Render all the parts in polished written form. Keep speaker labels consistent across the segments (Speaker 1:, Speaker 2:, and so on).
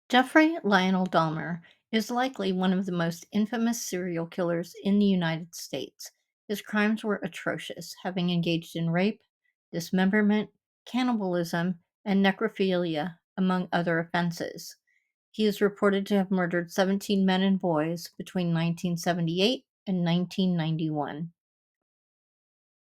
Speaker 1: Jeffrey Lionel Dahmer is likely one of the most infamous serial killers in the United States. His crimes were atrocious, having engaged in rape, dismemberment, cannibalism, and necrophilia, among other offenses. He is reported to have murdered 17 men and boys between 1978 and 1991.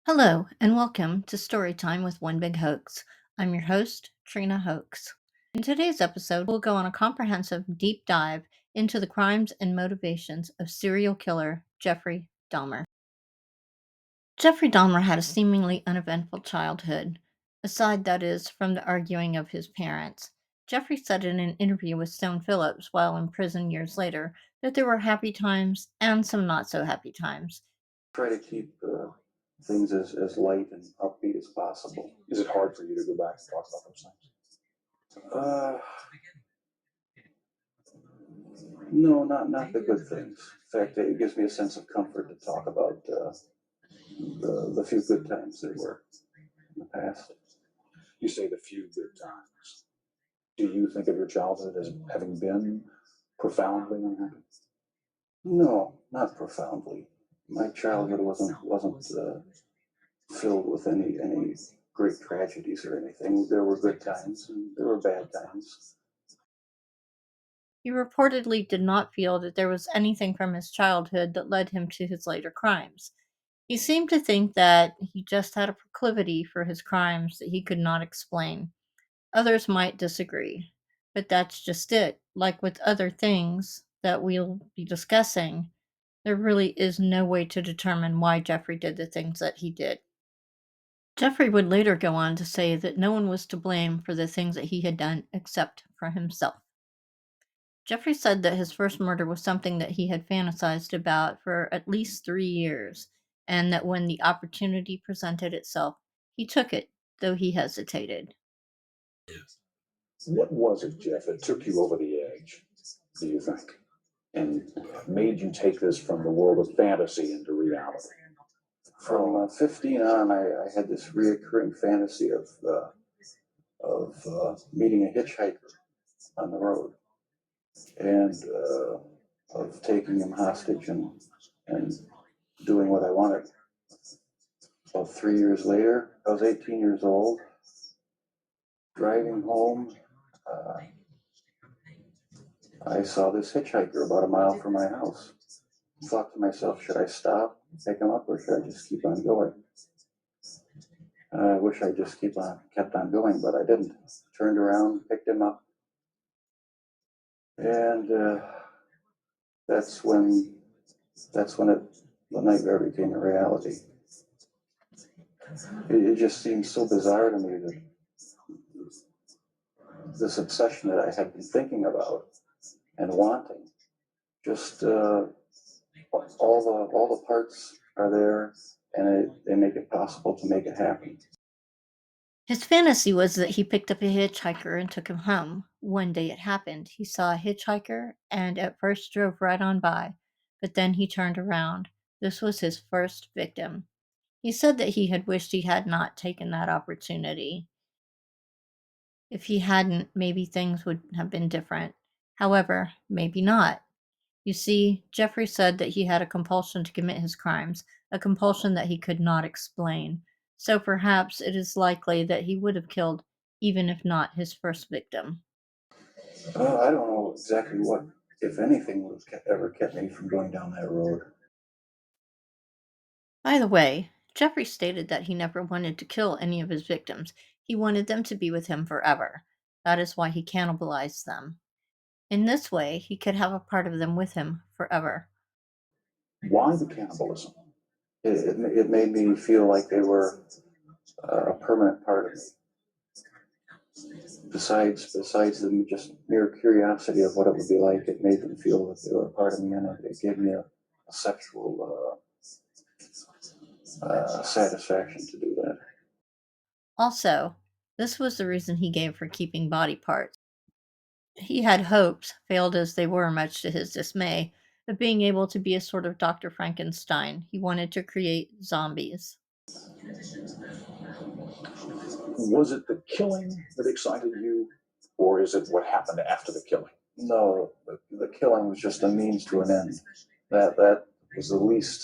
Speaker 1: Hello, and welcome to Storytime with One Big Hoax. I'm your host, Trina Hoax. In today's episode, we'll go on a comprehensive deep dive into the crimes and motivations of serial killer Jeffrey Dahmer. Jeffrey Dahmer had a seemingly uneventful childhood, aside, that is, from the arguing of his parents. Jeffrey said in an interview with Stone Phillips while in prison years later that there were happy times and some not so happy times.
Speaker 2: Try to keep things as light and upbeat as possible.
Speaker 3: Is it hard for you to go back and talk about those things?
Speaker 2: No, not the good things. In fact, it gives me a sense of comfort to talk about the few good times there were in the past.
Speaker 3: You say the few good times. Do you think of your childhood as having been profoundly unhappy?
Speaker 2: No, not profoundly. My childhood wasn't filled with any great tragedies or anything. There were good times and there were bad times.
Speaker 1: He reportedly did not feel that there was anything from his childhood that led him to his later crimes. He seemed to think that he just had a proclivity for his crimes that he could not explain. Others might disagree, but that's just it. Like with other things that we'll be discussing, there really is no way to determine why Jeffrey did the things that he did. Jeffrey would later go on to say that no one was to blame for the things that he had done except for himself. Jeffrey said that his first murder was something that he had fantasized about for at least 3 years, and that when the opportunity presented itself, he took it, though he hesitated.
Speaker 3: What was it, Jeff, that took you over the edge, do you think? And made you take this from the world of fantasy into reality?
Speaker 2: From 15 on, I had this reoccurring fantasy of meeting a hitchhiker on the road and of taking him hostage and doing what I wanted. About 3 years later, I was 18 years old, driving home. Uh, I saw this hitchhiker about a mile from my house. Thought to myself, should I stop, pick him up, or should I just keep on going? I wish I just kept on going, but I didn't. Turned around, picked him up, and that's when the nightmare became a reality. It just seemed so bizarre to me that this obsession that I had been thinking about and wanting, just all the parts are there, and they make it possible to make it happen.
Speaker 1: His fantasy was that he picked up a hitchhiker and took him home. One day it happened. He saw a hitchhiker and at first drove right on by, but then he turned around. This was his first victim. He said that he had wished he had not taken that opportunity. If he hadn't, maybe things would have been different. However, maybe not. You see, Jeffrey said that he had a compulsion to commit his crimes, a compulsion that he could not explain. So perhaps it is likely that he would have killed, even if not his first victim.
Speaker 2: I don't know exactly what, if anything, would have ever kept me from going down that road.
Speaker 1: By the way, Jeffrey stated that he never wanted to kill any of his victims. He wanted them to be with him forever. That is why he cannibalized them. In this way, he could have a part of them with him forever.
Speaker 3: Why the cannibalism?
Speaker 2: It made me feel like they were a permanent part of me. Besides the just mere curiosity of what it would be like, it made them feel that they were a part of me, and it gave me a sexual satisfaction to do that.
Speaker 1: Also, this was the reason he gave for keeping body parts. He had hopes, failed as they were much to his dismay, of being able to be a sort of Dr. Frankenstein. He wanted to create zombies.
Speaker 3: Was it the killing that excited you, or is it what happened after the killing?
Speaker 2: No, the killing was just a means to an end. That was the least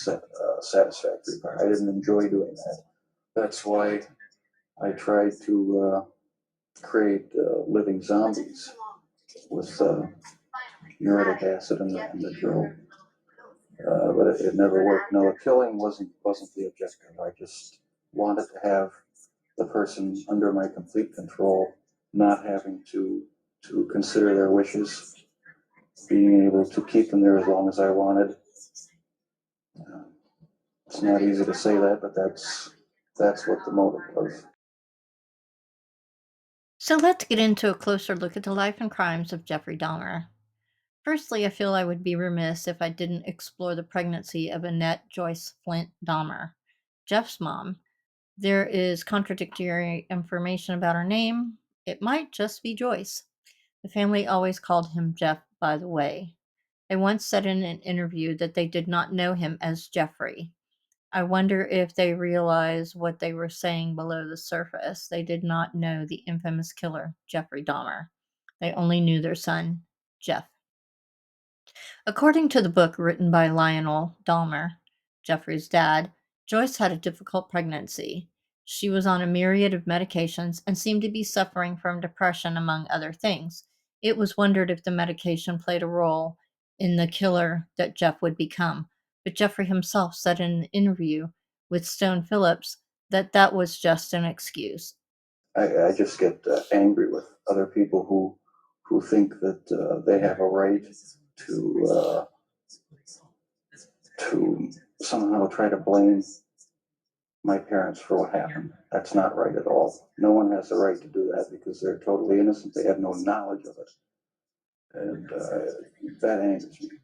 Speaker 2: satisfactory part. I didn't enjoy doing that. That's why I tried to create living zombies with uric acid in the drill. But it never worked. No, the killing wasn't the objective. I just wanted to have the person under my complete control, not having to consider their wishes, being able to keep them there as long as I wanted. Uh, it's not easy to say that, but that's what the motive was.
Speaker 1: So let's get into a closer look at the life and crimes of Jeffrey Dahmer. Firstly, I feel I would be remiss if I didn't explore the pregnancy of Annette Joyce Flint Dahmer, Jeff's mom. There is contradictory information about her name. It might just be Joyce. The family always called him Jeff, by the way. They once said in an interview that they did not know him as Jeffrey. I wonder if they realized what they were saying below the surface. They did not know the infamous killer, Jeffrey Dahmer. They only knew their son, Jeff. According to the book written by Lionel Dahmer, Jeffrey's dad, Joyce had a difficult pregnancy. She was on a myriad of medications and seemed to be suffering from depression, among other things. It was wondered if the medication played a role in the killer that Jeff would become, but Jeffrey himself said in an interview with Stone Phillips that that was just an excuse.
Speaker 2: I just get angry with other people who think that they have a right to to somehow try to blame my parents for what happened. That's not right at all. No one has the right to do that because they're totally innocent. They have no knowledge of it, and that angers me.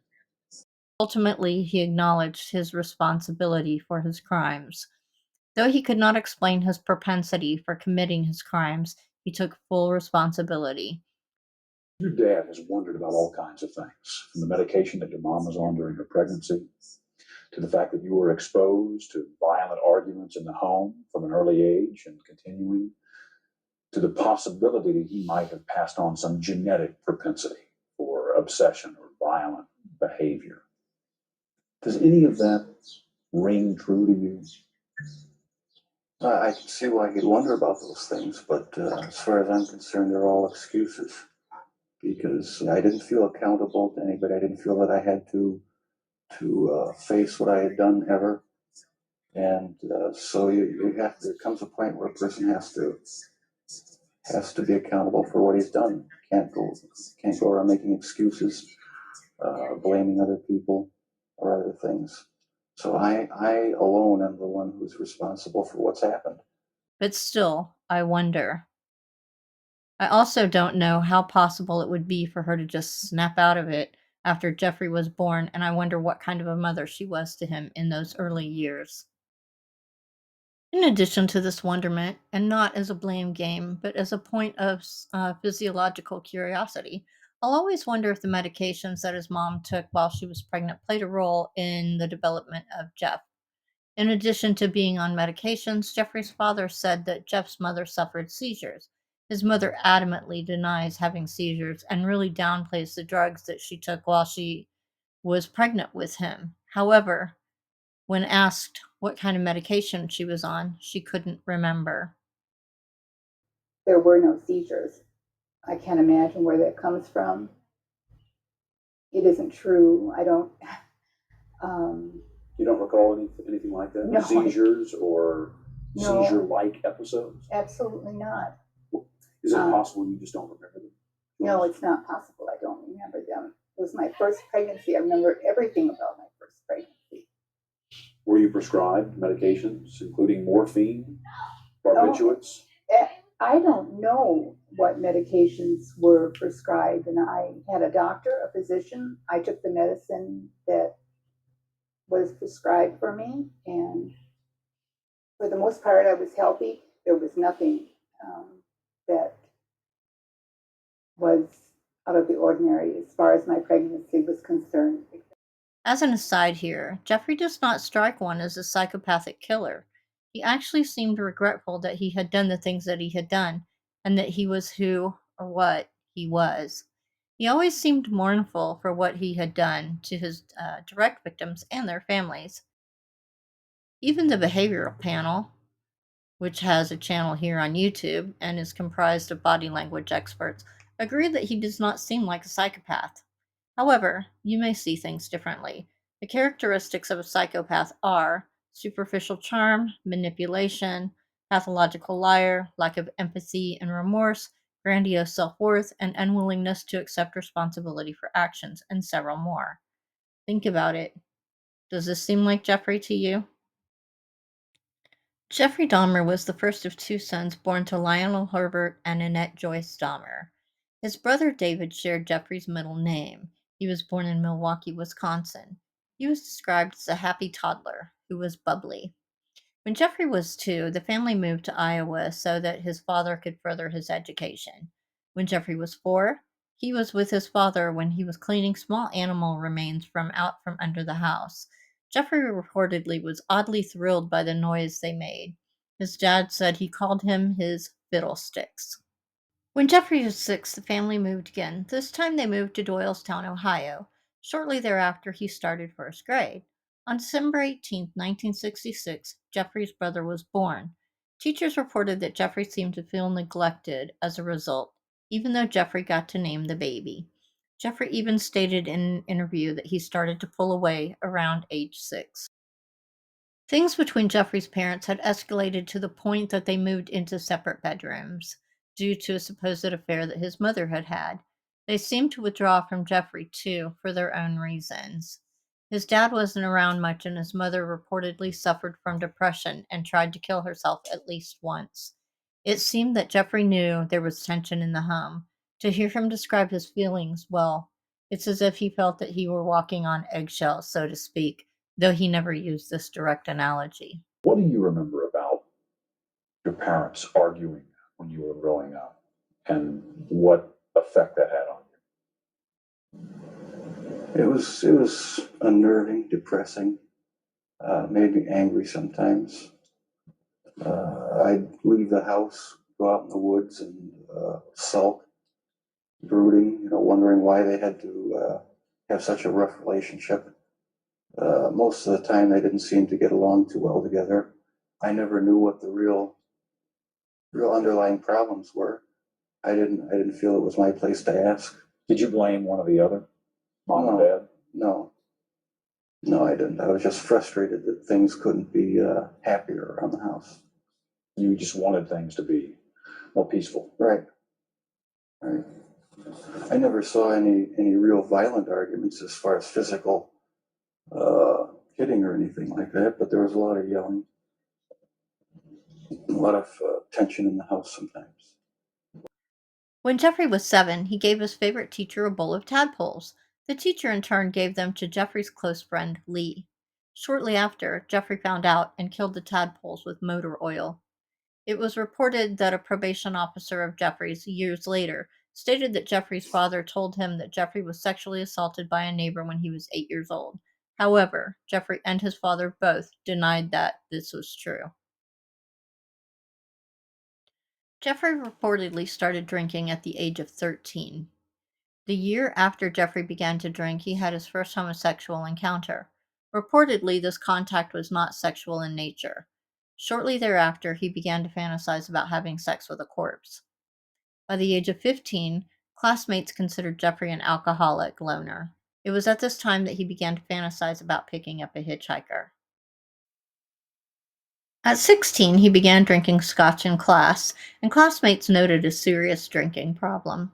Speaker 1: Ultimately, he acknowledged his responsibility for his crimes. Though he could not explain his propensity for committing his crimes, he took full responsibility.
Speaker 3: Your dad has wondered about all kinds of things, from the medication that your mom was on during her pregnancy, to the fact that you were exposed to violent arguments in the home from an early age and continuing, to the possibility that he might have passed on some genetic propensity for obsession or violent behavior. Does any of that ring true to you?
Speaker 2: I can see why he'd wonder about those things, but as far as I'm concerned, they're all excuses because I didn't feel accountable to anybody. I didn't feel that I had to face what I had done ever, and so you have there comes a point where a person has to be accountable for what he's done. Can't go around making excuses, blaming other people or other things. So I alone am the one who's responsible for what's happened.
Speaker 1: But still, I wonder. I also don't know how possible it would be for her to just snap out of it after Jeffrey was born, and I wonder what kind of a mother she was to him in those early years. In addition to this wonderment, and not as a blame game, but as a point of physiological curiosity, I'll always wonder if the medications that his mom took while she was pregnant played a role in the development of Jeff. In addition to being on medications, Jeffrey's father said that Jeff's mother suffered seizures. His mother adamantly denies having seizures and really downplays the drugs that she took while she was pregnant with him. However, when asked what kind of medication she was on, she couldn't remember.
Speaker 4: There were no seizures. I can't imagine where that comes from. It isn't true. I don't. Um,
Speaker 3: You don't recall anything like that?
Speaker 4: No.
Speaker 3: Seizures or
Speaker 4: No.
Speaker 3: seizure-like episodes?
Speaker 4: Absolutely not.
Speaker 3: Is it possible you just don't remember them?
Speaker 4: No, it's not possible. I don't remember them. It was my first pregnancy. I remember everything about my first pregnancy.
Speaker 3: Were you prescribed medications, including morphine,
Speaker 4: Oh,
Speaker 3: barbiturates?
Speaker 4: I don't know what medications were prescribed, and I had a doctor, a physician. I took the medicine that was prescribed for me, and for the most part, I was healthy. There was nothing that was out of the ordinary as far as my pregnancy was concerned.
Speaker 1: As an aside here, Jeffrey does not strike one as a psychopathic killer. He actually seemed regretful that he had done the things that he had done and that he was who or what he was. He always seemed mournful for what he had done to his direct victims and their families. Even the behavioral panel, which has a channel here on YouTube and is comprised of body language experts, agree that he does not seem like a psychopath. However, you may see things differently. The characteristics of a psychopath are superficial charm, manipulation, pathological liar, lack of empathy and remorse, grandiose self worth, and unwillingness to accept responsibility for actions, and several more. Think about it. Does this seem like Jeffrey to you? Jeffrey Dahmer was the first of two sons born to Lionel Herbert and Annette Joyce Dahmer. His brother David shared Jeffrey's middle name. He was born in Milwaukee, Wisconsin. He was described as a happy toddler who was bubbly. When Jeffrey was 2, the family moved to Iowa so that his father could further his education. When Jeffrey was 4, he was with his father when he was cleaning small animal remains from under the house. Jeffrey reportedly was oddly thrilled by the noise they made. His dad said he called him his fiddlesticks. When Jeffrey was 6, the family moved again. This time they moved to Doylestown, Ohio. Shortly thereafter, he started first grade. On December 18, 1966, Jeffrey's brother was born. Teachers reported that Jeffrey seemed to feel neglected as a result, even though Jeffrey got to name the baby. Jeffrey even stated in an interview that he started to pull away around age 6. Things between Jeffrey's parents had escalated to the point that they moved into separate bedrooms due to a supposed affair that his mother had had. They seemed to withdraw from Jeffrey, too, for their own reasons. His dad wasn't around much, and his mother reportedly suffered from depression and tried to kill herself at least once. It seemed that Jeffrey knew there was tension in the home. To hear him describe his feelings, well, it's as if he felt that he were walking on eggshells, so to speak, though he never used this direct analogy.
Speaker 3: What do you remember about your parents arguing when you were growing up, and what effect that had on
Speaker 2: It was unnerving, depressing, made me angry sometimes. I'd leave the house, go out in the woods, and sulk, brooding, wondering why they had to have such a rough relationship. Most of the time, they didn't seem to get along too well together. I never knew what the real underlying problems were. I didn't feel it was my place to ask.
Speaker 3: you? Did you blame one or the other, mom or
Speaker 2: No.
Speaker 3: dad?
Speaker 2: No, no, I didn't. I was just frustrated that things couldn't be happier around the house.
Speaker 3: You just wanted things to be more peaceful.
Speaker 2: Right, right. I never saw any real violent arguments as far as physical hitting or anything like that, but there was a lot of yelling, a lot of tension in the house sometimes.
Speaker 1: When Jeffrey was 7, he gave his favorite teacher a bowl of tadpoles. The teacher in turn gave them to Jeffrey's close friend, Lee. Shortly after, Jeffrey found out and killed the tadpoles with motor oil. It was reported that a probation officer of Jeffrey's, years later, stated that Jeffrey's father told him that Jeffrey was sexually assaulted by a neighbor when he was 8 years old. However, Jeffrey and his father both denied that this was true. Jeffrey reportedly started drinking at the age of 13. The year after Jeffrey began to drink, he had his first homosexual encounter. Reportedly, this contact was not sexual in nature. Shortly thereafter, he began to fantasize about having sex with a corpse. By the age of 15, classmates considered Jeffrey an alcoholic loner. It was at this time that he began to fantasize about picking up a hitchhiker. At 16, he began drinking scotch in class, and classmates noted a serious drinking problem.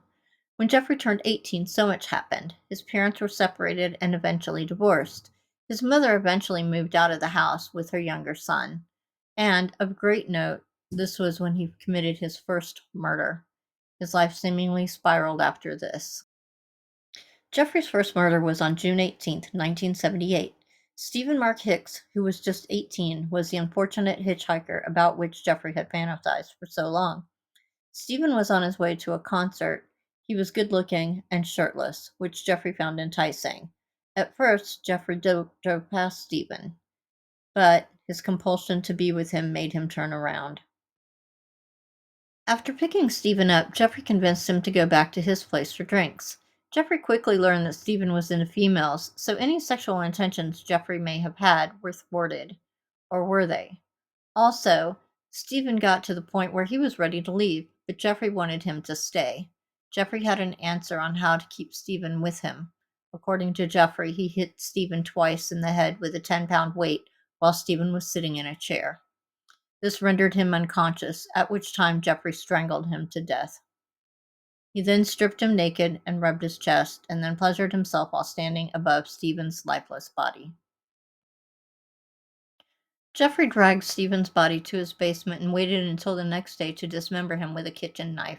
Speaker 1: When Jeffrey turned 18, so much happened. His parents were separated and eventually divorced. His mother eventually moved out of the house with her younger son. And, of great note, this was when he committed his first murder. His life seemingly spiraled after this. Jeffrey's first murder was on June 18, 1978. Stephen Mark Hicks, who was just 18, was the unfortunate hitchhiker about which Jeffrey had fantasized for so long. Stephen was on his way to a concert. He was good-looking and shirtless, which Jeffrey found enticing. At first, Jeffrey drove past Stephen, but his compulsion to be with him made him turn around. After picking Stephen up, Jeffrey convinced him to go back to his place for drinks. Jeffrey quickly learned that Stephen was into females, so any sexual intentions Jeffrey may have had were thwarted. Or were they? Also, Stephen got to the point where he was ready to leave, but Jeffrey wanted him to stay. Jeffrey had an answer on how to keep Stephen with him. According to Jeffrey, he hit Stephen twice in the head with a 10-pound weight while Stephen was sitting in a chair. This rendered him unconscious, at which time Jeffrey strangled him to death. He then stripped him naked and rubbed his chest, and then pleasured himself while standing above Stephen's lifeless body. Jeffrey dragged Stephen's body to his basement and waited until the next day to dismember him with a kitchen knife.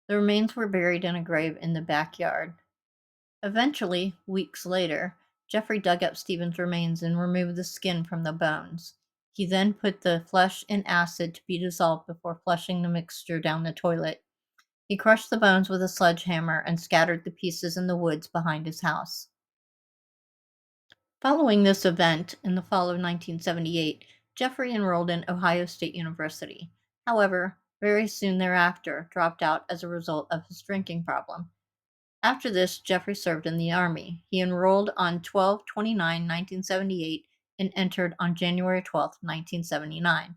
Speaker 1: The remains were buried in a grave in the backyard. Eventually, weeks later, Jeffrey dug up Stephen's remains and removed the skin from the bones. He then put the flesh in acid to be dissolved before flushing the mixture down the toilet. He crushed the bones with a sledgehammer and scattered the pieces in the woods behind his house. Following this event, in the fall of 1978, Jeffrey enrolled in Ohio State University. However, very soon thereafter, dropped out as a result of his drinking problem. After this, Jeffrey served in the Army. He enrolled on 12/29/1978 and entered on January 12, 1979.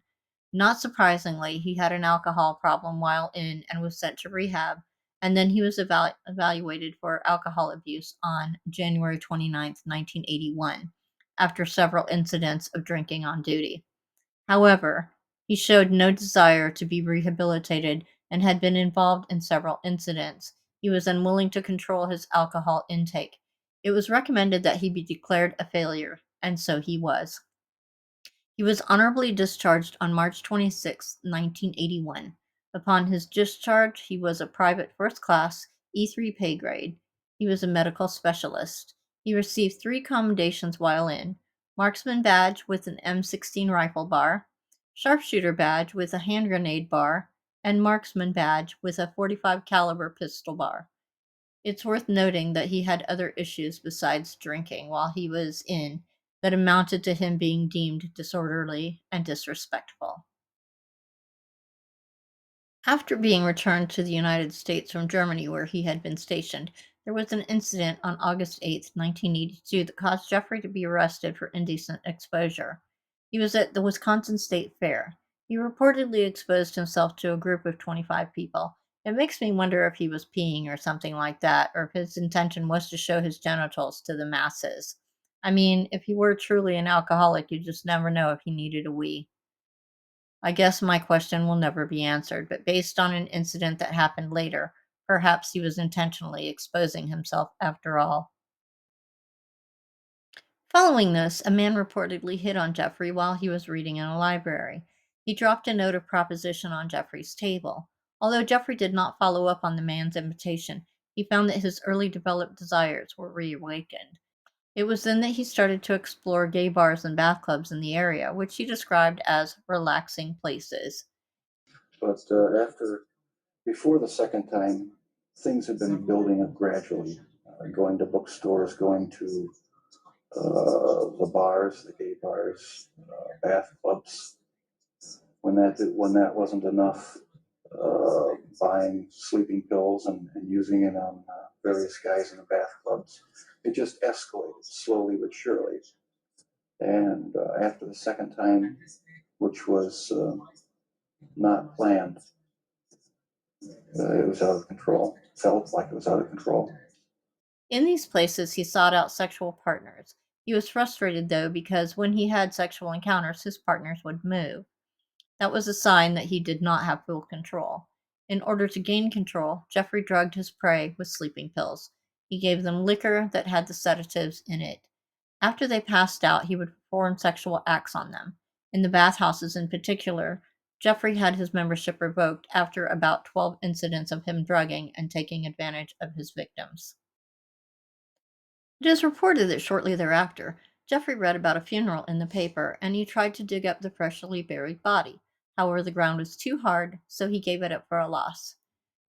Speaker 1: Not surprisingly, he had an alcohol problem while in and was sent to rehab, and then he was evaluated for alcohol abuse on January 29, 1981, after several incidents of drinking on duty. However, he showed no desire to be rehabilitated and had been involved in several incidents. He was unwilling to control his alcohol intake. It was recommended that he be declared a failure, and so he was. He was honorably discharged on March 26, 1981. Upon his discharge, he was a private first class E3 pay grade. He was a medical specialist. He received 3 commendations while in: marksman badge with an M16 rifle bar, sharpshooter badge with a hand grenade bar, and marksman badge with a .45 caliber pistol bar. It's worth noting that he had other issues besides drinking while he was in that amounted to him being deemed disorderly and disrespectful. After being returned to the United States from Germany, where he had been stationed, there was an incident on August 8, 1982, that caused Jeffrey to be arrested for indecent exposure. He was at the Wisconsin State Fair. He reportedly exposed himself to a group of 25 people. It makes me wonder if he was peeing or something like that, or if his intention was to show his genitals to the masses. I mean, if he were truly an alcoholic, you just never know if he needed a wee. I guess my question will never be answered, but based on an incident that happened later, perhaps he was intentionally exposing himself after all. Following this, a man reportedly hit on Jeffrey while he was reading in a library. He dropped a note of proposition on Jeffrey's table. Although Jeffrey did not follow up on the man's invitation, he found that his early developed desires were reawakened. It was then that he started to explore gay bars and bath clubs in the area, which he described as relaxing places.
Speaker 2: But before the second time, things had been building up gradually. Going to bookstores, going to the bars, the gay bars, bath clubs. When that wasn't enough, buying sleeping pills and using it on various guys in the bath clubs. It just escalated slowly but surely. And after the second time, which was not planned, it was out of control. Felt like it was out of control.
Speaker 1: In these places, he sought out sexual partners. He was frustrated, though, because when he had sexual encounters, his partners would move. That was a sign that he did not have full control. In order to gain control, Jeffrey drugged his prey with sleeping pills. He gave them liquor that had the sedatives in it. After they passed out, he would perform sexual acts on them. In the bathhouses in particular, Jeffrey had his membership revoked after about 12 incidents of him drugging and taking advantage of his victims. It is reported that shortly thereafter, Jeffrey read about a funeral in the paper and he tried to dig up the freshly buried body. However, the ground was too hard, so he gave it up for a loss.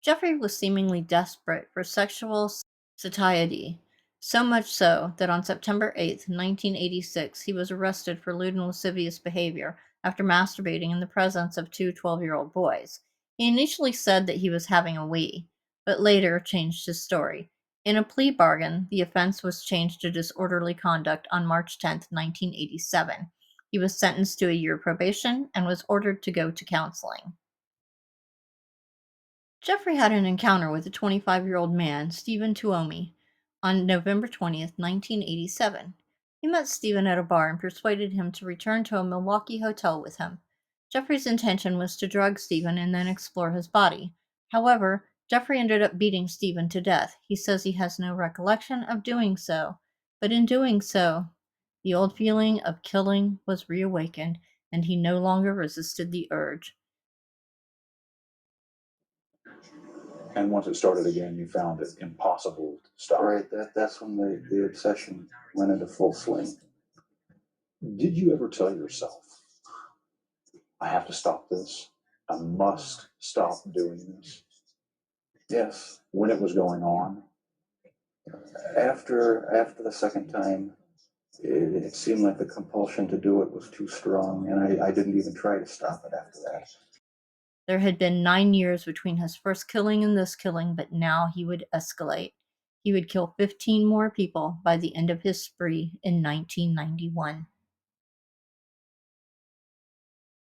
Speaker 1: Jeffrey was seemingly desperate for sexual satiety, so much so that on September 8, 1986, he was arrested for lewd and lascivious behavior after masturbating in the presence of 2 12-year-old boys. He initially said that he was having a wee, but later changed his story. In a plea bargain, the offense was changed to disorderly conduct on March 10, 1987. He was sentenced to a year probation and was ordered to go to counseling. Jeffrey had an encounter with a 25-year-old man, Stephen Tuomi, on November 20th, 1987. He met Stephen at a bar and persuaded him to return to a Milwaukee hotel with him. Jeffrey's intention was to drug Stephen and then explore his body. However, Jeffrey ended up beating Stephen to death. He says he has no recollection of doing so, but in doing so, the old feeling of killing was reawakened, and he no longer resisted the urge.
Speaker 3: And once it started again, you found it impossible to stop.
Speaker 2: Right, that's when the obsession went into full swing.
Speaker 3: Did you ever tell yourself, I have to stop this? I must stop doing this?
Speaker 2: Yes.
Speaker 3: When it was going on?
Speaker 2: After the second time, it seemed like the compulsion to do it was too strong, and I didn't even try to stop it after that.
Speaker 1: There had been 9 years between his first killing and this killing, but now he would escalate. He would kill 15 more people by the end of his spree in 1991.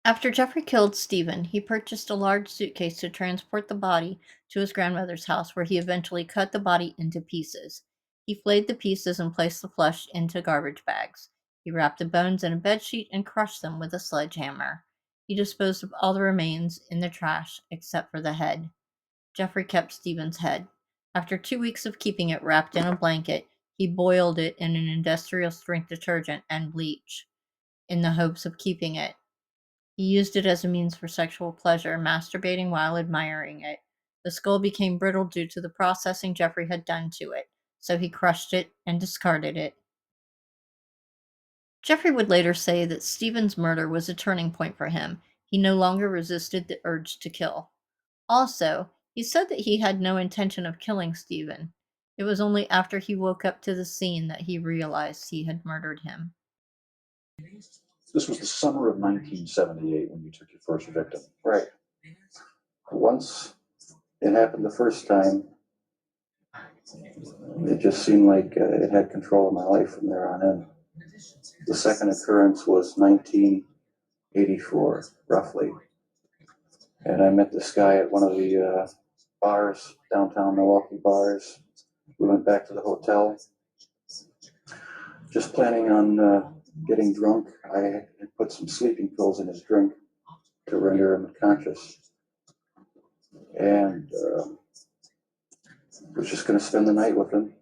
Speaker 1: After Jeffrey killed Stephen, he purchased a large suitcase to transport the body to his grandmother's house, where he eventually cut the body into pieces. He flayed the pieces and placed the flesh into garbage bags. He wrapped the bones in a bedsheet and crushed them with a sledgehammer. He disposed of all the remains in the trash except for the head. Jeffrey kept Stephen's head. After 2 weeks of keeping it wrapped in a blanket, he boiled it in an industrial strength detergent and bleach in the hopes of keeping it. He used it as a means for sexual pleasure, masturbating while admiring it. The skull became brittle due to the processing Jeffrey had done to it, so he crushed it and discarded it. Jeffrey would later say that Stephen's murder was a turning point for him. He no longer resisted the urge to kill. Also, he said that he had no intention of killing Stephen. It was only after he woke up to the scene that he realized he had murdered him.
Speaker 3: This was the summer of 1978 when you took your first victim.
Speaker 2: Right. Once it happened the first time, it just seemed like it had control of my life from there on in. The second occurrence was 1984, roughly. And I met this guy at one of the bars, downtown Milwaukee bars. We went back to the hotel, just planning on getting drunk. I had put some sleeping pills in his drink to render him unconscious. And was just going to spend the night with him.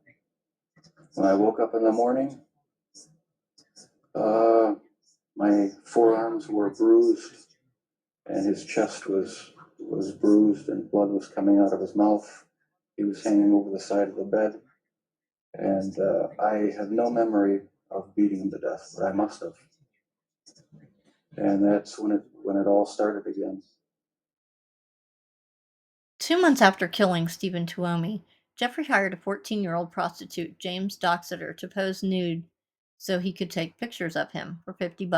Speaker 2: When I woke up in the morning, my forearms were bruised, and his chest was bruised, and blood was coming out of his mouth. He was hanging over the side of the bed, and I have no memory of beating him to death, but I must have. And that's when it all started again.
Speaker 1: 2 months after killing Stephen Tuomi, Jeffrey hired a 14-year-old prostitute, James Doxeter, to pose nude so he could take pictures of him for $50.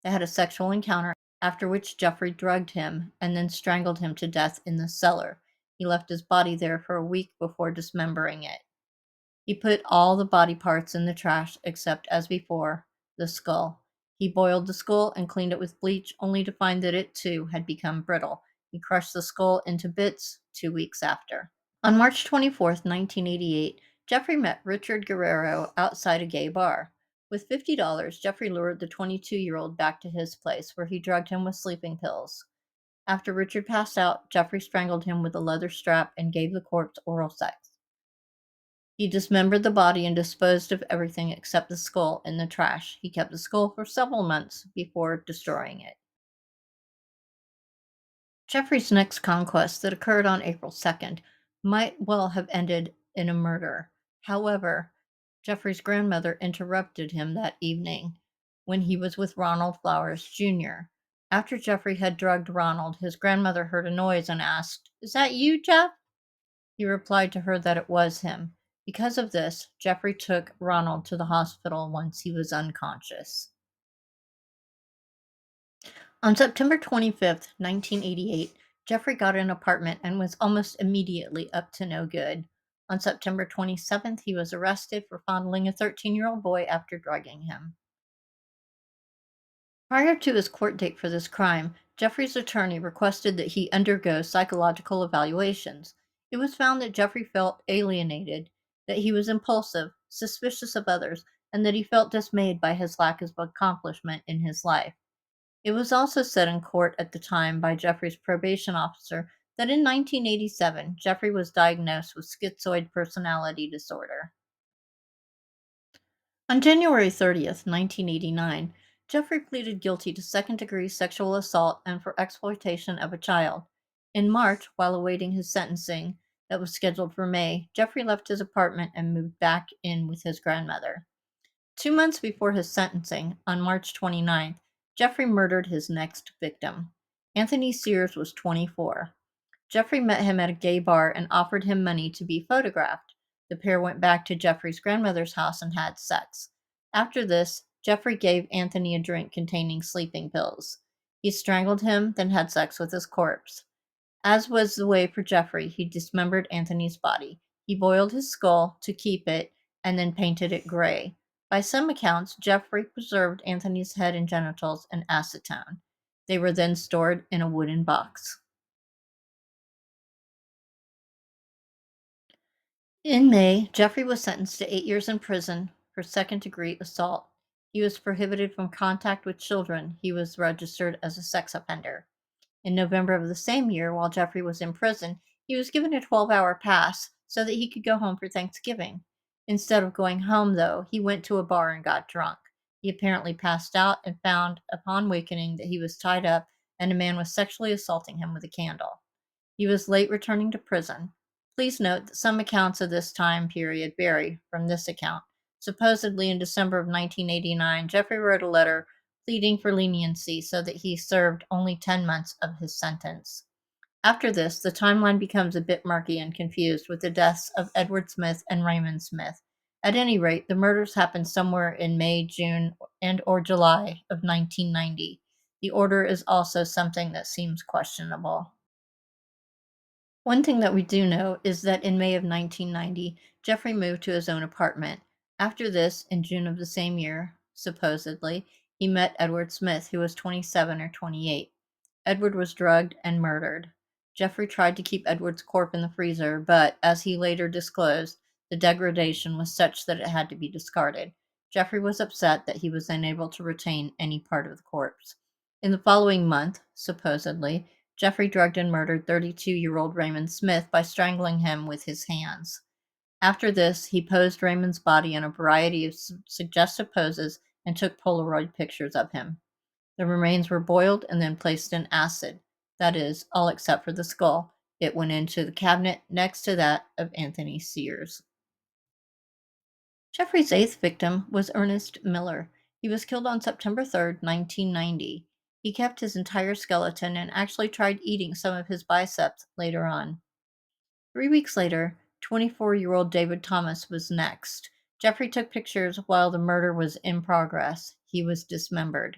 Speaker 1: They had a sexual encounter, after which Jeffrey drugged him and then strangled him to death in the cellar. He left his body there for a week before dismembering it. He put all the body parts in the trash except, as before, the skull. He boiled the skull and cleaned it with bleach, only to find that it too had become brittle. He crushed the skull into bits 2 weeks after. On March 24th, 1988, Jeffrey met Richard Guerrero outside a gay bar. With $50, Jeffrey lured the 22-year-old back to his place, where he drugged him with sleeping pills. After Richard passed out, Jeffrey strangled him with a leather strap and gave the corpse oral sex. He dismembered the body and disposed of everything except the skull in the trash. He kept the skull for several months before destroying it. Jeffrey's next conquest, that occurred on April 2nd, might well have ended in a murder. However, Jeffrey's grandmother interrupted him that evening when he was with Ronald Flowers Jr. After Jeffrey had drugged Ronald, his grandmother heard a noise and asked, "Is that you, Jeff?" He replied to her that it was him. Because of this, Jeffrey took Ronald to the hospital once he was unconscious. On September 25th, 1988, Jeffrey got an apartment and was almost immediately up to no good. On September 27th, he was arrested for fondling a 13-year-old boy after drugging him. Prior to his court date for this crime, Jeffrey's attorney requested that he undergo psychological evaluations. It was found that Jeffrey felt alienated, that he was impulsive, suspicious of others, and that he felt dismayed by his lack of accomplishment in his life. It was also said in court at the time by Jeffrey's probation officer that in 1987, Jeffrey was diagnosed with schizoid personality disorder. On January 30th, 1989, Jeffrey pleaded guilty to second-degree sexual assault and for exploitation of a child. In March, while awaiting his sentencing that was scheduled for May, Jeffrey left his apartment and moved back in with his grandmother. 2 months before his sentencing, on March 29th, Jeffrey murdered his next victim. Anthony Sears was 24. Jeffrey met him at a gay bar and offered him money to be photographed. The pair went back to Jeffrey's grandmother's house and had sex. After this, Jeffrey gave Anthony a drink containing sleeping pills. He strangled him, then had sex with his corpse. As was the way for Jeffrey, he dismembered Anthony's body. He boiled his skull to keep it and then painted it gray. By some accounts, Jeffrey preserved Anthony's head and genitals in acetone. They were then stored in a wooden box. In May, Jeffrey was sentenced to 8 years in prison for second-degree assault. He was prohibited from contact with children. He was registered as a sex offender. In November of the same year, while Jeffrey was in prison, he was given a 12-hour pass so that he could go home for Thanksgiving. Instead of going home, though, he went to a bar and got drunk. He apparently passed out and found, upon wakening, that he was tied up and a man was sexually assaulting him with a candle. He was late returning to prison. Please note that some accounts of this time period vary from this account. Supposedly in December of 1989, Jeffrey wrote a letter pleading for leniency so that he served only 10 months of his sentence. After this, the timeline becomes a bit murky and confused with the deaths of Edward Smith and Raymond Smith. At any rate, the murders happened somewhere in May, June, and/or July of 1990. The order is also something that seems questionable. One thing that we do know is that in May of 1990, Jeffrey moved to his own apartment. After this, in June of the same year, supposedly, he met Edward Smith, who was 27 or 28. Edward was drugged and murdered. Jeffrey tried to keep Edward's corpse in the freezer, but, as he later disclosed, the degradation was such that it had to be discarded. Jeffrey was upset that he was unable to retain any part of the corpse. In the following month, supposedly, Jeffrey drugged and murdered 32-year-old Raymond Smith by strangling him with his hands. After this, he posed Raymond's body in a variety of suggestive poses and took Polaroid pictures of him. The remains were boiled and then placed in acid. That is, all except for the skull. It went into the cabinet next to that of Anthony Sears. Jeffrey's eighth victim was Ernest Miller. He was killed on September 3rd, 1990. He kept his entire skeleton and actually tried eating some of his biceps later on. 3 weeks later, 24-year-old David Thomas was next. Jeffrey took pictures while the murder was in progress. He was dismembered.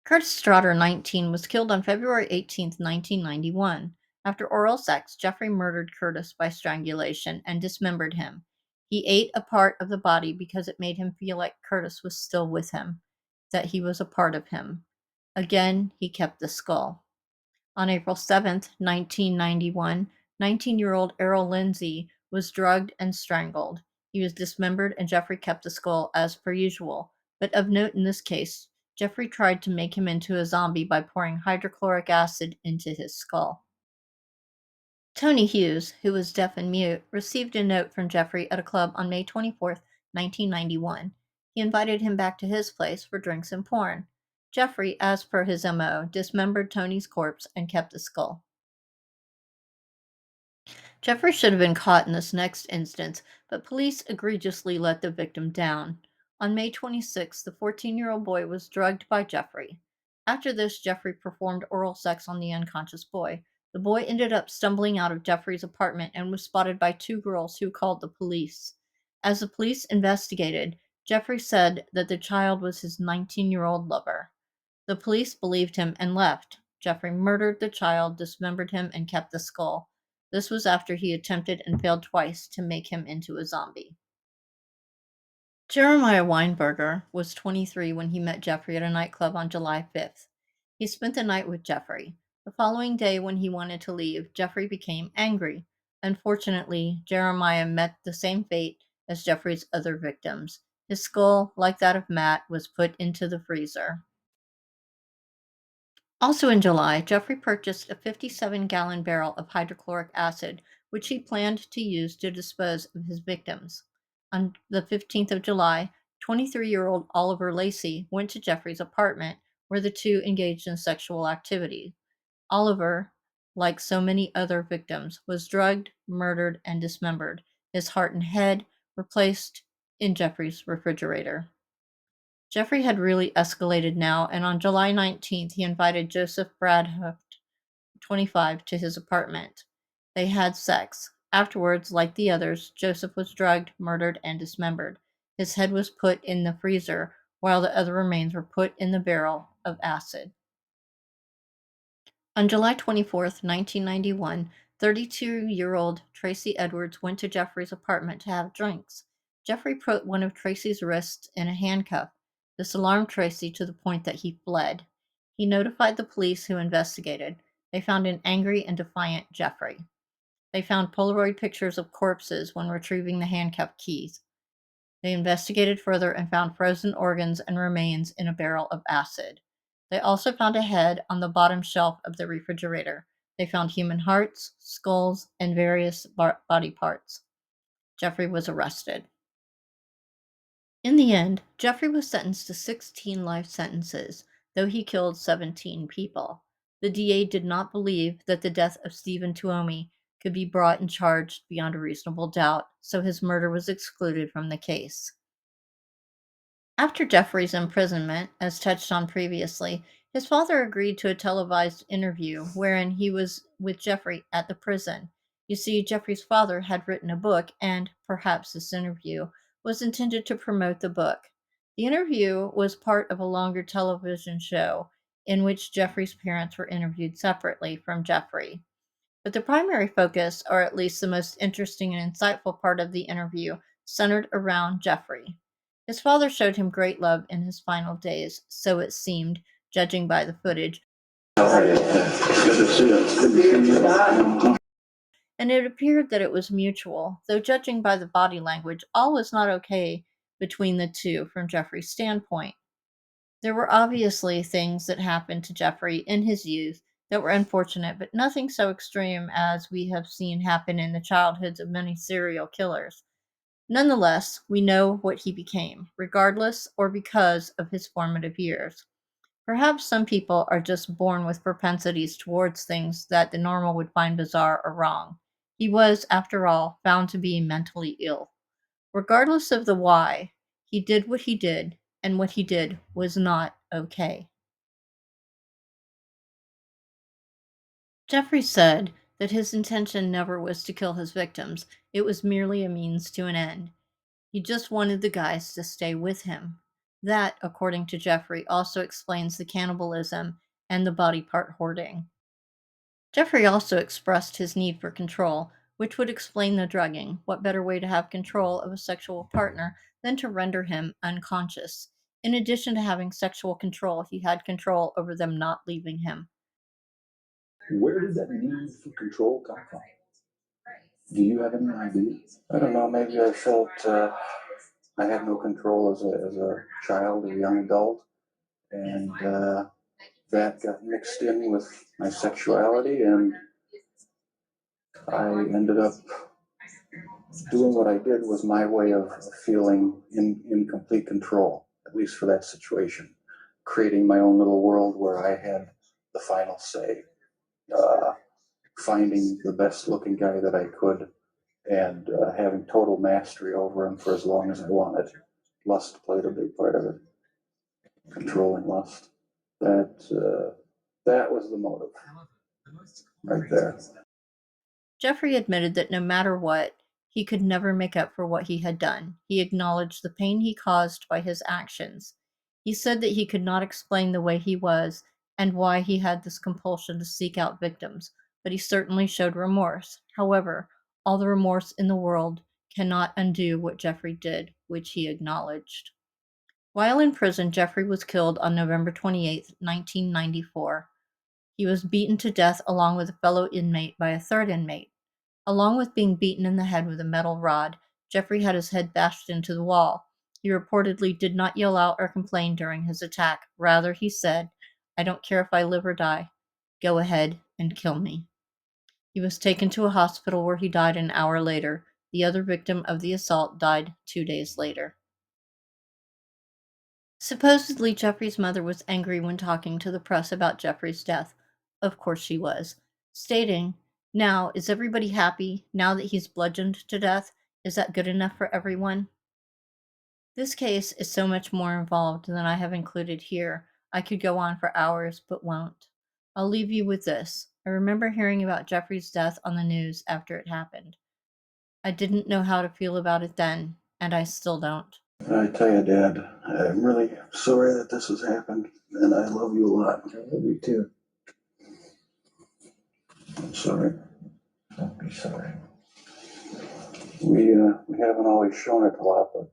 Speaker 1: Curtis Strotter, 19, was killed on February 18, 1991. After oral sex, Jeffrey murdered Curtis by strangulation and dismembered him. He ate a part of the body because it made him feel like Curtis was still with him, that he was a part of him. Again, he kept the skull. On April 7th, 1991, 19-year-old Errol Lindsay was drugged and strangled. He was dismembered and Jeffrey kept the skull as per usual. But of note in this case, Jeffrey tried to make him into a zombie by pouring hydrochloric acid into his skull. Tony Hughes, who was deaf and mute, received a note from Jeffrey at a club on May 24th, 1991. He invited him back to his place for drinks and porn. Jeffrey, as per his MO, dismembered Tony's corpse and kept the skull. Jeffrey should have been caught in this next instance, but police egregiously let the victim down. On May 26th, the 14-year-old boy was drugged by Jeffrey. After this, Jeffrey performed oral sex on the unconscious boy. The boy ended up stumbling out of Jeffrey's apartment and was spotted by two girls who called the police. As the police investigated, Jeffrey said that the child was his 19-year-old lover. The police believed him and left. Jeffrey murdered the child, dismembered him, and kept the skull. This was after he attempted and failed twice to make him into a zombie. Jeremiah Weinberger was 23 when he met Jeffrey at a nightclub on July 5th. He spent the night with Jeffrey. The following day, when he wanted to leave, Jeffrey became angry. Unfortunately, Jeremiah met the same fate as Jeffrey's other victims. His skull, like that of Matt, was put into the freezer. Also in July, Jeffrey purchased a 57-gallon barrel of hydrochloric acid, which he planned to use to dispose of his victims. On the 15th of July, 23-year-old Oliver Lacey went to Jeffrey's apartment, where the two engaged in sexual activity. Oliver, like so many other victims, was drugged, murdered, and dismembered. His heart and head were placed in Jeffrey's refrigerator. Jeffrey had really escalated now, and on July 19th, he invited Joseph Bradhurst, 25, to his apartment. They had sex. Afterwards, like the others, Joseph was drugged, murdered, and dismembered. His head was put in the freezer, while the other remains were put in the barrel of acid. On July 24th, 1991, 32-year-old Tracy Edwards went to Jeffrey's apartment to have drinks. Jeffrey put one of Tracy's wrists in a handcuff. This alarmed Tracy to the point that he fled. He notified the police, who investigated. They found an angry and defiant Jeffrey. They found Polaroid pictures of corpses when retrieving the handcuff keys. They investigated further and found frozen organs and remains in a barrel of acid. They also found a head on the bottom shelf of the refrigerator. They found human hearts, skulls, and various body parts. Jeffrey was arrested. In the end, Jeffrey was sentenced to 16 life sentences, though he killed 17 people. The DA did not believe that the death of Stephen Tuomi could be brought and charged beyond a reasonable doubt, so his murder was excluded from the case. After Jeffrey's imprisonment, as touched on previously, his father agreed to a televised interview wherein he was with Jeffrey at the prison. You see, Jeffrey's father had written a book, and perhaps this interview was intended to promote the book. The interview was part of a longer television show in which Jeffrey's parents were interviewed separately from Jeffrey. But the primary focus, or at least the most interesting and insightful part of the interview, centered around Jeffrey. His father showed him great love in his final days, so it seemed, judging by the footage, and it appeared that it was mutual, though judging by the body language, all was not okay between the two from Jeffrey's standpoint. There were obviously things that happened to Jeffrey in his youth that were unfortunate, but nothing so extreme as we have seen happen in the childhoods of many serial killers. Nonetheless, we know what he became, regardless or because of his formative years. Perhaps some people are just born with propensities towards things that the normal would find bizarre or wrong. He was, after all, found to be mentally ill. Regardless of the why, he did what he did, and what he did was not okay. Jeffrey said that his intention never was to kill his victims, it was merely a means to an end. He just wanted the guys to stay with him. That, according to Jeffrey, also explains the cannibalism and the body part hoarding. Jeffrey also expressed his need for control, which would explain the drugging. What better way to have control of a sexual partner than to render him unconscious? In addition to having sexual control, he had control over them not leaving him.
Speaker 3: Where did that need for control come from? Do you have any idea?
Speaker 2: I don't know, maybe I felt I had no control as a child or young adult, and that got mixed in with my sexuality, and I ended up doing what I did was my way of feeling in complete control, at least for that situation, creating my own little world where I had the final say, finding the best looking guy that I could, and having total mastery over him for as long as I wanted. Lust played a big part of it, controlling lust. That was the motive right there.
Speaker 1: Jeffrey admitted that no matter what, he could never make up for what he had done. He acknowledged the pain he caused by his actions. He said that he could not explain the way he was and why he had this compulsion to seek out victims. but he certainly showed remorse. However, all the remorse in the world cannot undo what Jeffrey did, which he acknowledged. While in prison, Jeffrey was killed on November 28, 1994. He was beaten to death along with a fellow inmate by a third inmate. Along with being beaten in the head with a metal rod, Jeffrey had his head bashed into the wall. He reportedly did not yell out or complain during his attack. Rather, he said, "I don't care if I live or die. Go ahead and kill me." He was taken to a hospital where he died an hour later. The other victim of the assault died 2 days later. Supposedly, Jeffrey's mother was angry when talking to the press about Jeffrey's death. Of course she was, stating, "Now, is everybody happy now that he's bludgeoned to death? Is that good enough for everyone?" This case is so much more involved than I have included here. I could go on for hours, but won't. I'll leave you with this. I remember hearing about Jeffrey's death on the news after it happened. I didn't know how to feel about it then, and I still don't.
Speaker 2: I tell you, Dad, I'm really sorry that this has happened, and I love you a lot.
Speaker 5: I love you too.
Speaker 2: I'm sorry.
Speaker 5: Don't be sorry.
Speaker 2: We haven't always shown it a lot, but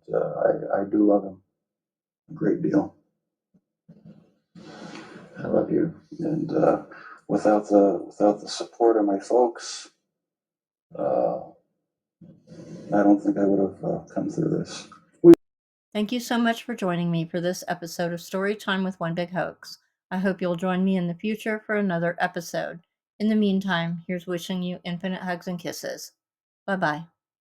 Speaker 2: I do love him a great deal.
Speaker 5: I love you.
Speaker 2: And without the support of my folks, I don't think I would have come through this.
Speaker 1: Thank you so much for joining me for this episode of Storytime with One Big Hoax. I hope you'll join me in the future for another episode. In the meantime, here's wishing you infinite hugs and kisses. Bye-bye.